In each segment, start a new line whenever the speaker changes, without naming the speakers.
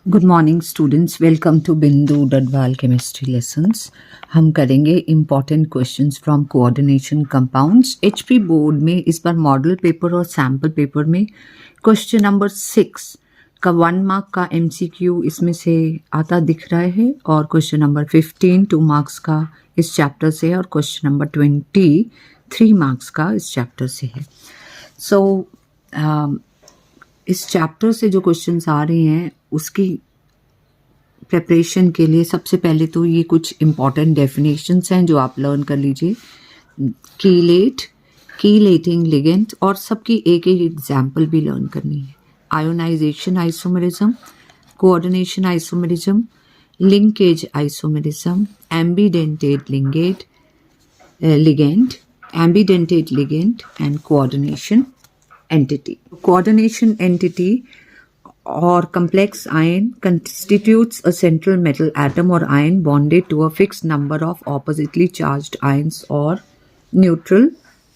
Good morning students, welcome to Bindu Dadwal chemistry lessons. हम करेंगे important questions from coordination compounds. HP board में इस बार मॉडल पेपर और सैम्पल पेपर में क्वेश्चन नंबर 6 का 1 मार्क का एमसीक्यू इसमें से आता दिख रहा है, और क्वेश्चन नंबर 15 2 मार्क्स का इस चैप्टर से है, और क्वेश्चन नंबर 20 3 मार्क्स का इस चैप्टर से है। सो इस चैप्टर से जो क्वेश्चंस आ रहे हैं उसकी प्रिपरेशन के लिए सबसे पहले तो ये कुछ इम्पॉर्टेंट डेफिनेशंस हैं जो आप लर्न कर लीजिए। कीलेट, कीलेटिंग लिगेंड, और सबकी एक एक एग्जाम्पल भी लर्न करनी है। Ionisation isomerism, coordination isomerism, linkage isomerism, ambidentate ligand, ambidentate ligand and coordination entity. Coordination entity or complex ion constitutes a central metal atom or ion bonded to a fixed number of oppositely charged ions or neutral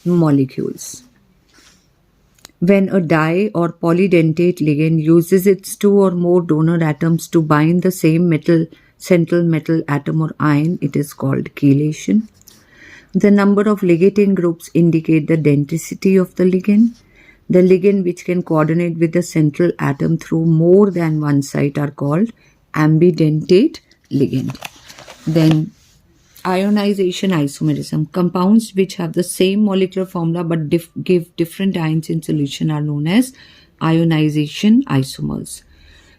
molecules. When a di or polydentate ligand uses its two or more donor atoms to bind the same central metal atom or ion, it is called chelation. The number of ligating groups indicate the density of the ligand. The ligand which can coordinate with the central atom through more than one site are called ambidentate ligand. Then ionization isomerism. Compounds which have the same molecular formula but give different ions in solution are known as ionization isomers.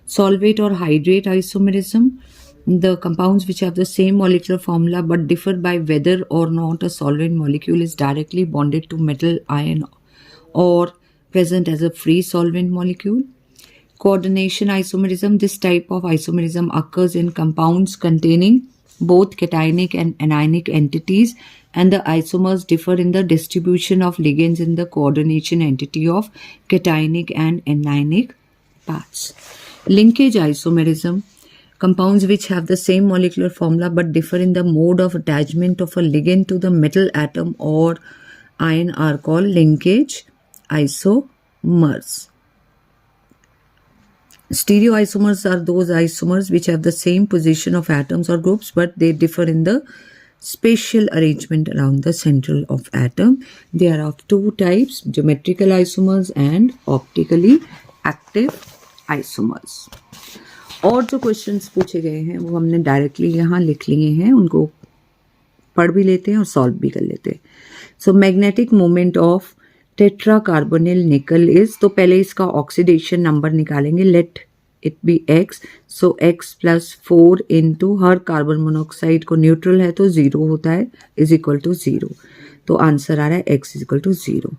Solvate or hydrate isomerism. The compounds which have the same molecular formula but differ by whether or not a solvent molecule is directly bonded to metal ion or present as a free solvent molecule. Coordination isomerism. This type of isomerism occurs in compounds containing both cationic and anionic entities, and the isomers differ in the distribution of ligands in the coordination entity of cationic and anionic parts. Linkage isomerism. Compounds which have the same molecular formula but differ in the mode of attachment of a ligand to the metal atom or ion are called linkage isomers. Stereoisomers are those isomers which have the same position of atoms or groups but they differ in the spatial arrangement around the central of atom. They are of two types, geometrical isomers and optically active isomers. और जो questions पूछे गए हैं वो हमने directly यहाँ लिख लिए हैं, उनको पढ़ भी लेते हैं और सॉल्व भी कर लेते हैं। So magnetic moment of tetra carbonyl निकल इज, तो पहले इसका ऑक्सीडेशन नंबर निकालेंगे, let it be x. So x plus 4 into her carbon monoxide को न्यूट्रल है तो 0 होता है, इज इक्वल टू 0। तो आंसर आ रहा है x is equal to 0।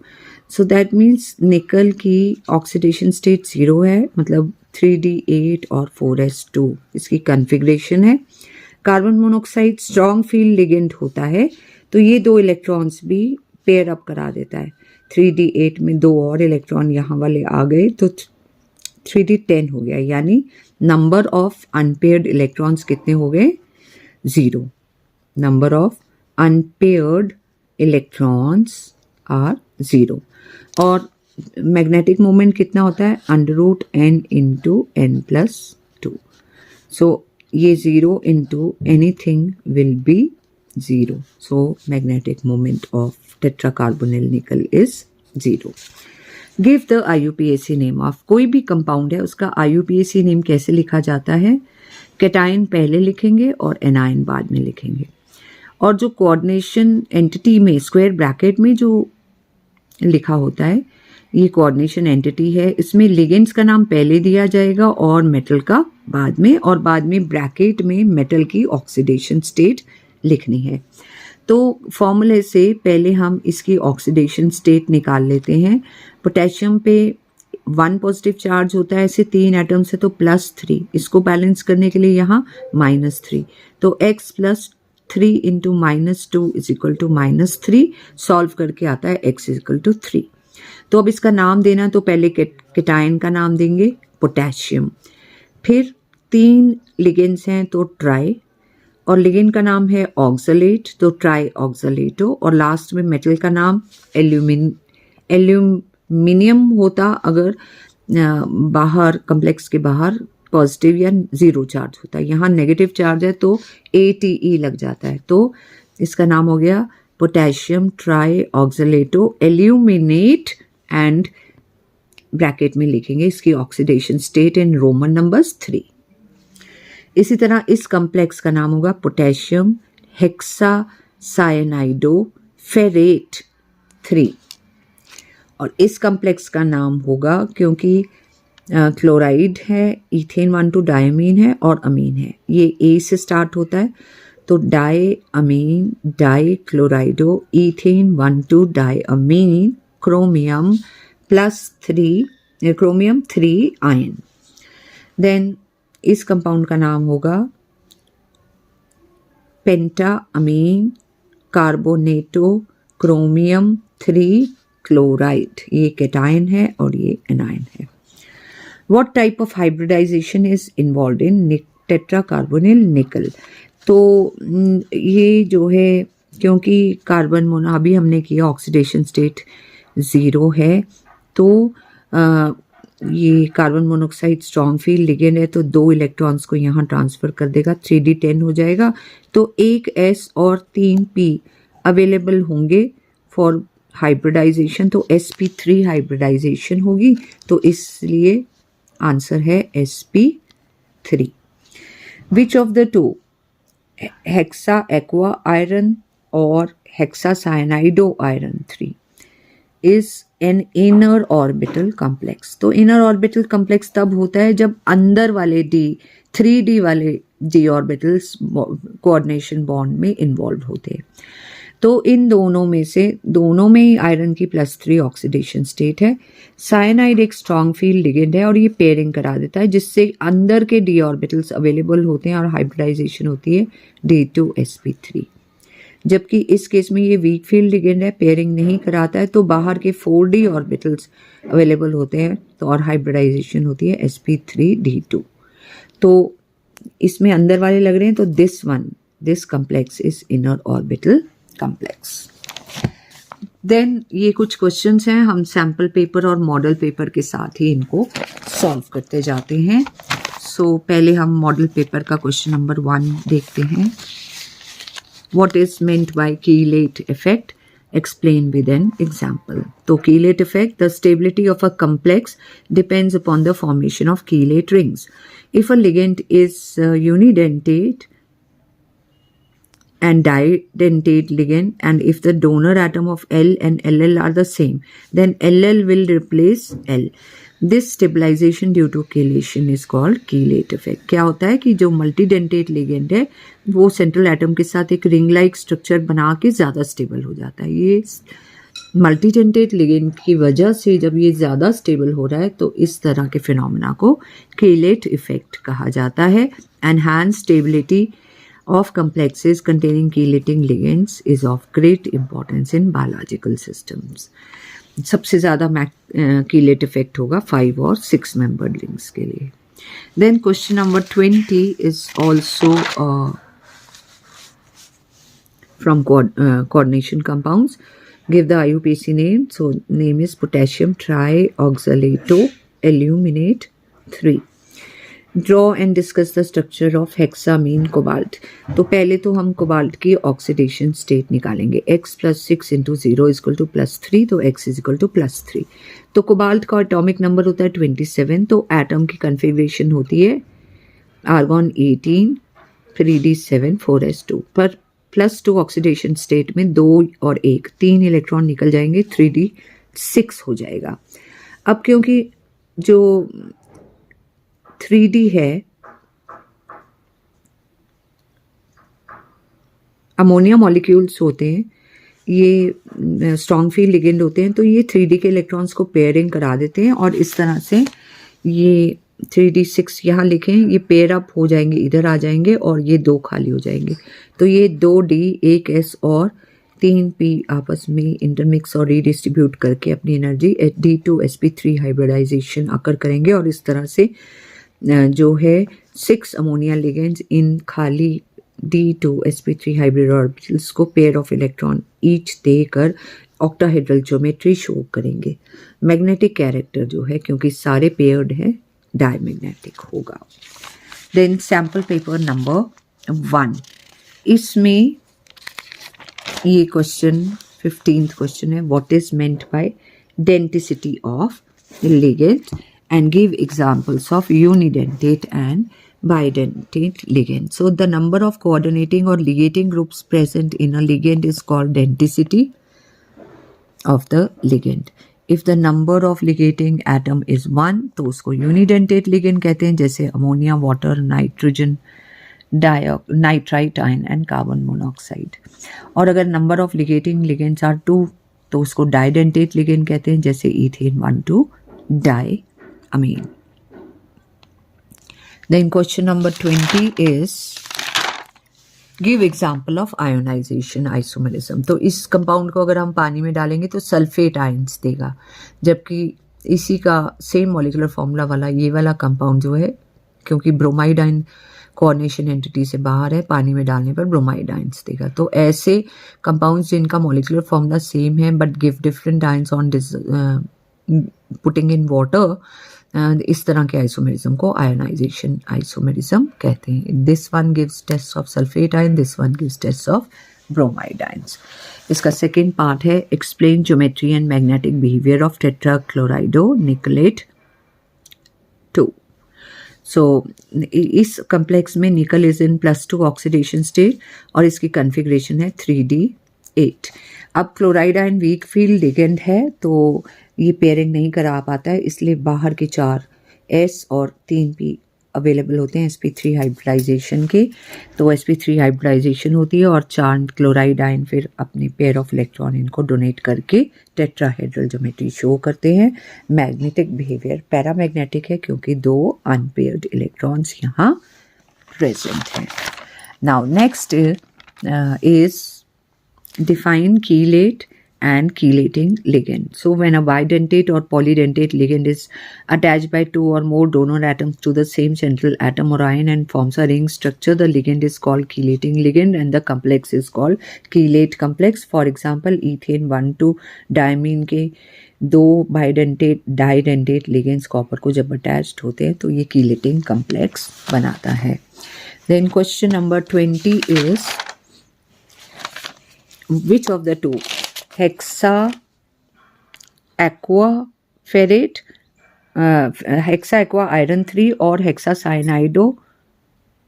So that means nickel की ऑक्सीडेशन स्टेट 0 है, मतलब 3d8 और 4s2 इसकी कन्फिग्रेशन है। Carbon monoxide strong field ligand होता है तो ये दो इलेक्ट्रॉन्स भी पेयर अप करा देता है। 3d8 में दो और इलेक्ट्रॉन यहाँ वाले आ गए तो 3d10 हो गया, यानी नंबर ऑफ अनपेयर्ड इलेक्ट्रॉन्स कितने हो गए? 0। Number of unpaired electrons are 0। और मैग्नेटिक मोमेंट कितना होता है? √n into n plus 2। So ये 0 into anything will be 0. So magnetic moment of tetracarbonyl nickel is 0. Give the IUPAC name of, कोई भी कंपाउंड है उसका IUPAC नेम कैसे लिखा जाता है? कैटायन पहले लिखेंगे और एनायन बाद में लिखेंगे। और जो कोऑर्डिनेशन एंटिटी में स्क्वायर ब्रैकेट में जो लिखा होता है ये कोऑर्डिनेशन एंटिटी है, इसमें लिगेंड्स का नाम पहले दिया जाएगा और मेटल का बाद में, और बाद में ब्रैकेट में मेटल की ऑक्सीडेशन स्टेट लिखनी है। तो फॉर्मूले से पहले हम इसकी ऑक्सीडेशन स्टेट निकाल लेते हैं। पोटेशियम पे 1 पॉजिटिव चार्ज होता है, ऐसे 3 एटम्स है तो +3, इसको बैलेंस करने के लिए यहाँ -3, तो x plus 3 into -2 is equal to -3। Solve करके आता है x इज इक्वल टू 3। तो अब इसका नाम देना, तो पहले कैटायन का नाम देंगे पोटेशियम, फिर 3 लिगेंड्स हैं तो ट्राई, और लिगेंड का नाम है ऑक्सलेट तो ट्राई ऑक्सलेटो, और लास्ट में मेटल का नाम एल्यूमिनियम होता अगर बाहर कॉम्प्लेक्स के बाहर पॉजिटिव या जीरो चार्ज होता है, यहाँ नेगेटिव चार्ज है तो ATE लग जाता है। तो इसका नाम हो गया potassium try ऑक्सलेटो aluminate and bracket में लिखेंगे इसकी oxidation state in Roman numbers 3। इसी तरह इस कॉम्प्लेक्स का नाम होगा पोटेशियम हेक्सासाइनाइडो फेरेट 3 और इस कॉम्प्लेक्स का नाम होगा, क्योंकि क्लोराइड है, इथेन 1,2 डायमीन है और अमीन है, ये A से स्टार्ट होता है, तो di amine di chlorido ethane 1,2 diamine chromium chromium 3 ion. Then इस कंपाउंड का नाम होगा penta amine carbonato chromium 3 chloride, ये कैटायन है और ये एनायन है। What type of hybridization is involved in टेट्राकार्बोनिल निकल? तो ये जो है, क्योंकि कार्बन मोनो अभी हमने किया ऑक्सीडेशन स्टेट 0 है, तो ये carbon monoxide strong field ligand है, तो 2 इलेक्ट्रॉन्स को यहाँ ट्रांसफ़र कर देगा, 3D10 हो जाएगा, तो एक S और 3 P अवेलेबल होंगे फॉर हाइब्रिडाइजेशन, तो sp3 हाइब्रिडाइजेशन होगी, तो इसलिए आंसर है sp3। Which of the two hexa aqua iron और hexacyanido iron 3 is an inner orbital complex? तो इनर ऑर्बिटल कॉम्प्लेक्स तब होता है जब अंदर वाले 3D वाले d ऑर्बिटल्स कोऑर्डिनेशन बॉन्ड में इन्वॉल्व होते हैं। तो इन दोनों में ही आयरन की +3 ऑक्सीडेशन स्टेट है। साइनाइड एक स्ट्रॉन्ग फील्ड लिगेंड है और ये पेयरिंग करा देता है, जिससे अंदर के d ऑर्बिटल्स अवेलेबल होते हैं और हाइब्रिडाइजेशन होती है D2sp3। जबकि इस केस में ये वीक फील्ड लिगेंड है, पेयरिंग नहीं कराता है, तो बाहर के 4d ऑर्बिटल्स अवेलेबल होते हैं, तो और हाइब्रिडाइजेशन होती है sp3d2। तो इसमें अंदर वाले लग रहे हैं, तो this complex is inner orbital complex. Then ये कुछ क्वेश्चंस हैं, हम सैम्पल पेपर और मॉडल पेपर के साथ ही इनको सॉल्व करते जाते हैं। सो पहले हम मॉडल पेपर का क्वेश्चन नंबर 1 देखते हैं। What is meant by chelate effect? Explain with an example. तो chelate effect, the stability of a complex depends upon the formation of chelate rings. If a ligand is unidentate and didentate ligand, and if the donor atom of L and LL are the same, then LL will replace L. This stabilization due to chelation is called chelate effect. क्या होता है कि जो मल्टीडेंटेट ligand है वो central atom के साथ एक रिंग लाइक स्ट्रक्चर बना के ज़्यादा स्टेबल हो जाता है। ये मल्टीडेंटेट लिगेंड की वजह से जब ये ज़्यादा स्टेबल हो रहा है, तो इस तरह के फिनोमेना को chelate इफेक्ट कहा जाता है। Enhanced stability of complexes containing chelating ligands is of great importance in biological systems. सबसे ज़्यादा chelate इफेक्ट होगा 5 और 6 मेंबर्ड रिंग्स के लिए। Then question number 20 is also from coordination compounds. Give the IUPAC name. So name is potassium trioxalato aluminate 3. Draw and discuss the structure of hexamine cobalt. तो पहले तो हम कोबाल्ट की oxidation state निकालेंगे। x + 6 × 0 = +3, तो x = +3। तो cobalt का atomic number होता है 27, तो एटम की कन्फिग्रेशन होती है आर्गॉन 18 3d7 4s2 पर +2 ऑक्सीडेशन स्टेट में 2 और 1 3 इलेक्ट्रॉन निकल जाएंगे, 3d6 हो जाएगा। अब क्योंकि जो 3D है, अमोनिया मॉलिक्यूल्स होते हैं, ये स्ट्रॉन्ग फील्ड लिगेंड होते हैं, तो ये 3D के इलेक्ट्रॉन्स को पेयरिंग करा देते हैं और इस तरह से ये 3d6 यहाँ लिखें, ये पेयर अप हो जाएंगे, इधर आ जाएंगे और ये 2 खाली हो जाएंगे। तो ये 2d 1s और 3p आपस में इंटरमिक्स और रीडिस्ट्रीब्यूट करके अपनी एनर्जी D2sp3 हाइब्रिडाइजेशन आकर करेंगे और इस तरह से जो है 6 अमोनिया लिगेंड्स इन खाली D2sp3 हाइब्रिड ऑर्बिटल्स को पेयर ऑफ इलेक्ट्रॉन ईच देकर ऑक्टाहेड्रल ज्योमेट्री शो करेंगे। मैग्नेटिक कैरेक्टर जो है, क्योंकि सारे पेयर्ड हैं, डायमैग्नेटिक होगा। देन सैम्पल पेपर नंबर 1, इसमें ये क्वेश्चन 15th क्वेश्चन है, what is meant by denticity of ligand and give examples of unidentate and bidentate ligand. So the number of coordinating or ligating groups present in a ligand is called denticity of the ligand. If the number of ligating atom is 1 तो उसको unidentate ligand कहते हैं, जैसे ammonia, water, nitrogen, nitrite ion and carbon monoxide. और अगर number of ligating ligands are 2 तो उसको didentate ligand कहते हैं, जैसे ethane 1,2 diamine. Then question number 20 is give example of ionization isomerism. तो इस कंपाउंड को अगर हम पानी में डालेंगे तो सल्फेट आयंस देगा, जबकि इसी का सेम मॉलिक्यूलर फॉर्मूला वाला ये वाला कंपाउंड जो है, क्योंकि ब्रोमाइड आयन कोऑर्डिनेशन एंटिटी से बाहर है, पानी में डालने पर ब्रोमाइड आयंस देगा। तो ऐसे कंपाउंड्स जिनका मॉलिक्यूलर फॉर्मूला सेम है but give different ions on putting in water, इस तरह के आइसोमेरिज्म को आयोनाइजेशन आइसोमेरिज्म कहते हैं। This one gives test of sulphate ion, this one gives test of bromide ions. इसका सेकेंड पार्ट है explain geometry and magnetic behaviour of tetrachlorido nickelate 2। So इस complex में निकल इज इन +2 ऑक्सीडेशन स्टेट और इसकी configuration है 3D8। अब chloride ion week field ligand है तो ये पेयरिंग नहीं करा पाता है, इसलिए बाहर के 4 S और 3 P अवेलेबल होते हैं sp3 हाइब्रिडाइजेशन के। तो sp3 हाइब्रिडाइजेशन होती है और 4 क्लोराइड आयन फिर अपने पेयर ऑफ इलेक्ट्रॉन इनको डोनेट करके टेट्राहेड्रल ज्योमेट्री शो करते हैं। मैग्नेटिक बिहेवियर पैरामैग्नेटिक है क्योंकि 2 अनपेयर्ड इलेक्ट्रॉन्स यहाँ प्रेजेंट हैं। Now next is define chelate and chelating ligand. So when a bidentate or polydentate ligand is attached by 2 or more donor atoms to the same central atom or ion and forms a ring structure, the ligand is called chelating ligand and the complex is called chelate complex. For example, ethane 1,2 diamine के 2 didentate ligands copper को जब attached होते हैं तो ये chelating complex बनाता है। Then question number 20 is which of the two, hexa aqua ferrate, hexa aqua iron 3 और hexa cyanido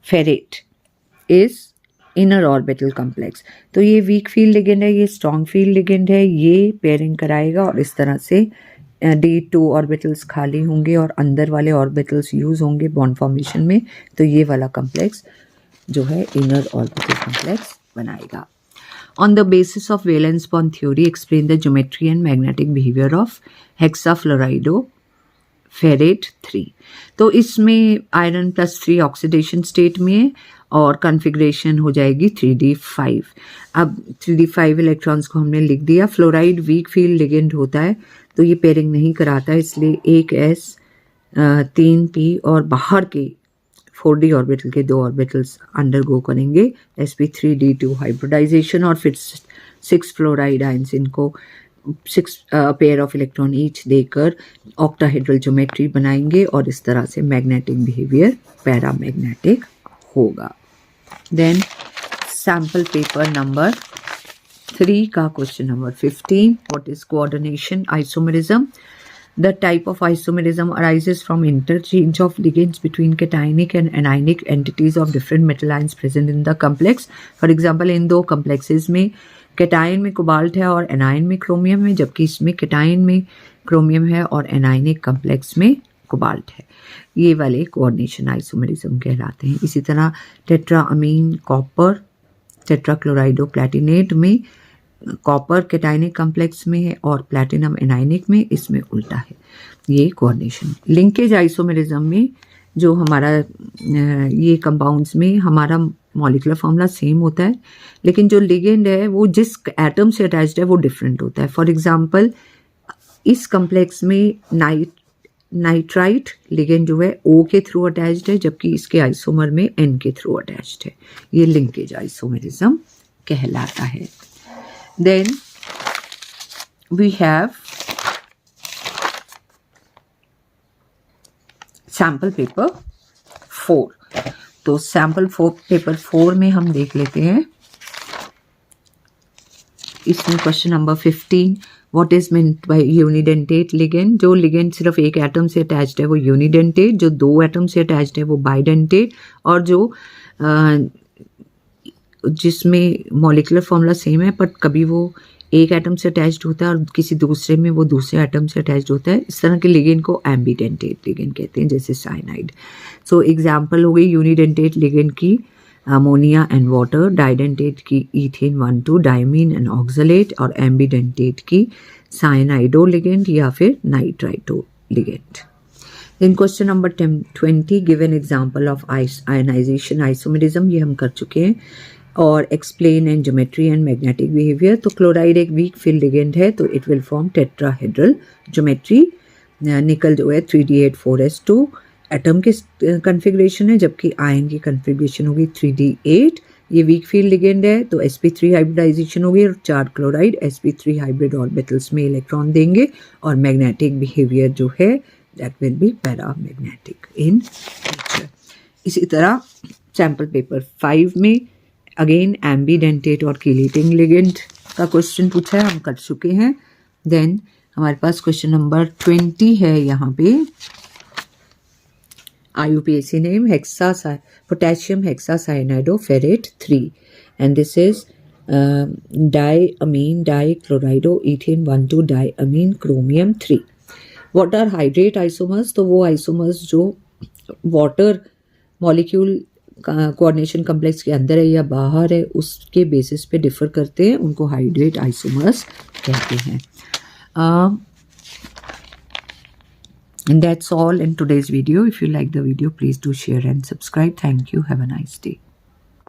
ferrate is inner orbital complex। तो ये वीक फील्ड लिगेंड है, ये स्ट्रॉन्ग फील्ड लिगेंड है, ये पेयरिंग कराएगा और इस तरह से D2 ऑर्बिटल्स खाली होंगे और अंदर वाले ऑर्बिटल्स यूज होंगे बॉन्ड फॉर्मेशन में, तो ये वाला कम्प्लेक्स जो है इनर ऑर्बिटल कम्प्लेक्स बनाएगा। On the basis of valence bond theory, explain the geometry and magnetic behavior of hexafluoridoferrate 3। तो इसमें आयरन +3 ऑक्सीडेशन स्टेट में है और कन्फिग्रेशन हो जाएगी 3D5। अब 3D5 इलेक्ट्रॉन्स को हमने लिख दिया। फ्लोराइड वीक फील्ड लिगेंड होता है तो ये पेयरिंग नहीं कराता, इसलिए 1 S 3 P और बाहर के 4D ऑर्बिटल के 2 ऑर्बिटल्स अंडरगो करेंगे sp3d2 हाइब्रिडाइजेशन और फिर 6 फ्लोराइड आयंस इनको 6 पेयर ऑफ इलेक्ट्रॉन ईच देकर ऑक्टाहेड्रल ज्योमेट्री बनाएंगे और इस तरह से मैग्नेटिक बिहेवियर पैरामैग्नेटिक होगा। देन सैम्पल पेपर नंबर 3 का question number 15, what is coordination isomerism. The type of isomerism arises from interchange of ligands between cationic and anionic entities of different metal ions present in the complex. For example, in 2 complexes में cation में cobalt है और anion में chromium है, जबकि इसमें cation में chromium है और anionic complex में कोबाल्ट है। ये वाले कोऑर्डिनेशन आइसोमेरिज्म कहलाते हैं। इसी तरह टेट्राअमीन कॉपर टेट्राक्लोराइडो प्लैटिनेट में कॉपर कैटायनिक कम्प्लेक्स में है और प्लैटिनम एनायनिक में, इसमें उल्टा है। ये कोऑर्डिनेशन। लिंकेज आइसोमेरिज्म में जो हमारा ये कंपाउंड्स में हमारा मॉलिक्यूलर फॉर्मूला सेम होता है, लेकिन जो लिगेंड है वो जिस एटम से अटैच्ड है वो डिफरेंट होता है। फॉर एग्जांपल इस कम्प्लेक्स में नाइट्राइट लिगेंड जो है O के थ्रू अटैच्ड है, जबकि इसके आइसोमर में N के थ्रू अटैच्ड है। ये लिंकेज आइसोमेरिज्म कहलाता है। Then we have sample paper 4। तो सैम्पल पेपर 4 में हम देख लेते हैं, इसमें question number 15, what is meant by unidentate ligand. जो लिगेंड सिर्फ एक एटम से अटैच्ड है वो यूनिडेंटेट, जो 2 एटम से अटैच्ड है वो बाइडेंटेट, और जो जिसमें मॉलिक्यूलर फॉर्मूला सेम है बट कभी वो एक एटम से अटैच्ड होता है और किसी दूसरे में वो दूसरे एटम से अटैच्ड होता है, इस तरह के लिगेंड को एम्बीडेंटेट लिगेंड कहते हैं, जैसे साइनाइड। सो एग्जांपल हो गई यूनिडेंटेट लिगेंड की अमोनिया एंड वाटर, डाइडेंटेट की ईथेन 1,2 डायमीन एंड ऑक्सलेट, और एम्बीडेंटेट की साइनाइडो लिगेंड या फिर nitrito ligand. Then question number 20, give an example of ionization isomerism, ये हम कर चुके हैं, और explain and geometry and magnetic behaviour. तो क्लोराइड एक वीक फील्ड लिगेंड है, तो it will form tetrahedral geometry. Nickel जो है 3d8 4s2 एटम के कन्फिग्रेशन है, जबकि आयन की कन्फिग्रेशन होगी 3d8। ये वीक फील्ड लिगेंड है, तो sp3 हाइब्रिडाइजेशन होगी और 4 क्लोराइड sp3 हाइब्रिड ऑर्बिटल्स में इलेक्ट्रॉन देंगे, और मैग्नेटिक बिहेवियर जो है that will be paramagnetic in nature. इसी तरह सैम्पल पेपर 5 में अगेन एम्बीडेंटेट और कीलेटिंग लिगेंड का क्वेश्चन पूछा है, हम कर चुके हैं। देन हमारे पास क्वेश्चन नंबर 20 है यहाँ पे, IUPAC name potassium hexacyanidofferrate 3, and this is diamine dichloridoethane 1,2 diamine chromium 3. What are hydrate isomers? तो वो isomers जो वाटर मॉलिक्यूल कोऑर्डिनेशन कम्प्लेक्स के अंदर है या बाहर है उसके बेसिस पे डिफर करते हैं, उनको हाइड्रेट आइसोमर्स कहते हैं। And that's all in today's video. If you like the video, please do share and subscribe. Thank you. Have a nice day.